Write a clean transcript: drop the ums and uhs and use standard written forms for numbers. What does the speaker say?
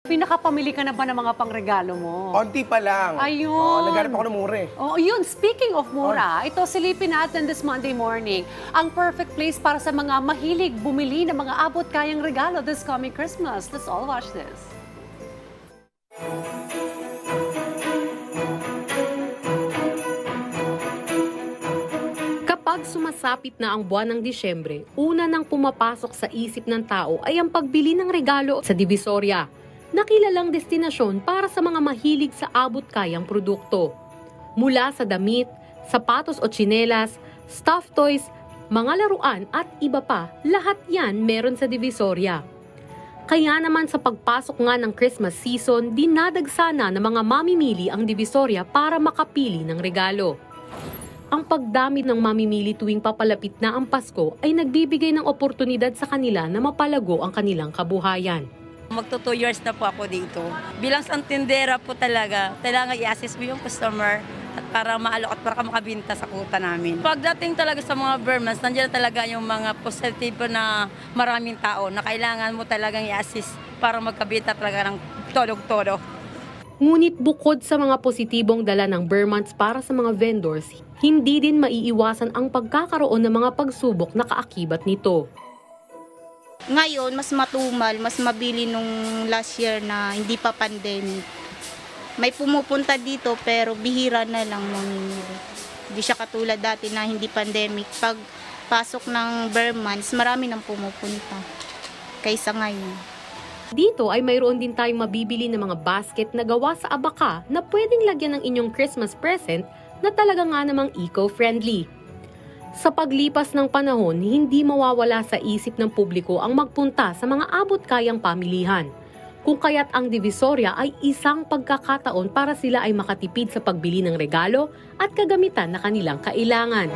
Pinakapamili ka na ba ng mga pangregalo mo? Konti pa lang. Ayun. Naghanap ako ng mura eh. Oh, yun. Speaking of mura, ito silipin natin this Monday morning. Ang perfect place para sa mga mahilig bumili ng mga abot-kayang regalo this coming Christmas. Let's all watch this. Kapag sumasapit na ang buwan ng Disyembre, una nang pumapasok sa isip ng tao ay ang pagbili ng regalo sa Divisoria, na kilalang destinasyon para sa mga mahilig sa abot-kayang produkto. Mula sa damit, sapatos o tsinelas, stuffed toys, mga laruan at iba pa, lahat yan meron sa Divisoria. Kaya naman sa pagpasok nga ng Christmas season, dinadagsana ng mga mamimili ang Divisoria para makapili ng regalo. Ang pagdami ng mamimili tuwing papalapit na ang Pasko ay nagbibigay ng oportunidad sa kanila na mapalago ang kanilang kabuhayan. Magto 2 years na po ako dito. Bilang santindera po talaga, kailangan i-assist mo yung customer at para maalok at para makabinta sa kuta namin. Pagdating talaga sa mga Burmans, nandiyan talaga yung mga positibo na maraming tao na kailangan mo talagang i-assist para magkabinta talaga ng todog-todo. Ngunit bukod sa mga positibong dala ng Burmans para sa mga vendors, hindi din maiiwasan ang pagkakaroon ng mga pagsubok na kaakibat nito. Ngayon, mas matumal, mas mabili nung last year na hindi pa pandemic. May pumupunta dito pero bihira na lang mamimili. Hindi siya katulad dati na hindi pandemic. Pag pasok ng Burmans, marami nang pumupunta kaysa ngayon. Dito ay mayroon din tayong mabibili ng mga basket na gawa sa abaka na pwedeng lagyan ng inyong Christmas present na talaga nga namang eco-friendly. Sa paglipas ng panahon, hindi mawawala sa isip ng publiko ang magpunta sa mga abot-kayang pamilihan. Kung kaya't ang Divisoria ay isang pagkakataon para sila ay makatipid sa pagbili ng regalo at kagamitan na kanilang kailangan.